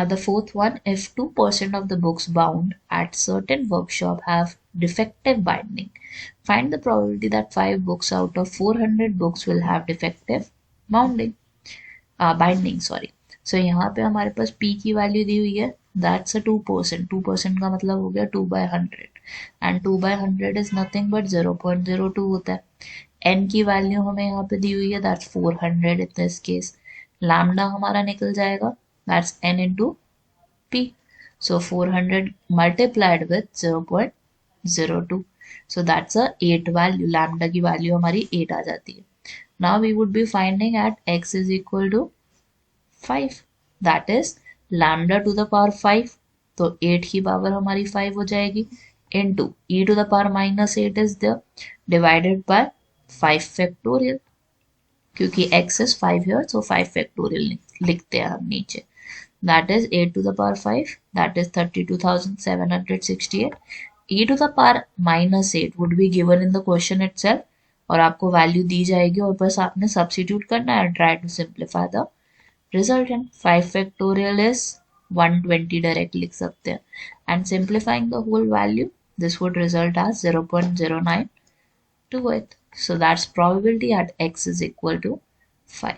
The fourth one, if 2% of the books bound at certain workshop have defective binding, find the probability that 5 books out of 400 books will have defective bounding binding sorry. So यहाँ पे हमारे पास P की value दी हुई है, that's a 2%. 2% का मतलब हो गया 2/100 and 2/100 is nothing but 0.02 होता है. N की वैल्यू हमें यहाँ पे दी हुई है, that's 400 in this case. Lambda हमारा निकल जाएगा, that's N into P. So 400 multiplied with 0.02. So that's a 8 value. Lambda की वैल्यू हमारी 8 आ जाती है. Now we would be finding at x is equal to 5. That is lambda to the power 5. तो 8 की power हमारी 5 हो जाएगी into e to the power minus 8 is there divided by 5 factorial. क्योंकि x is 5 here, so 5 factorial लिखते हैं हम नीचे. That is 8 to the power 5. That is 32,768. e to the power minus 8 would be given in the question itself. और आपको value दी जाएगी और बस आपने सब्स्टिट्यूट करना है. Try to simplify the resultant. 5 factorial is 120 direct लिख सकते हैं. And simplifying the whole value, this would result as 0.0928. So that's probability at x is equal to 5.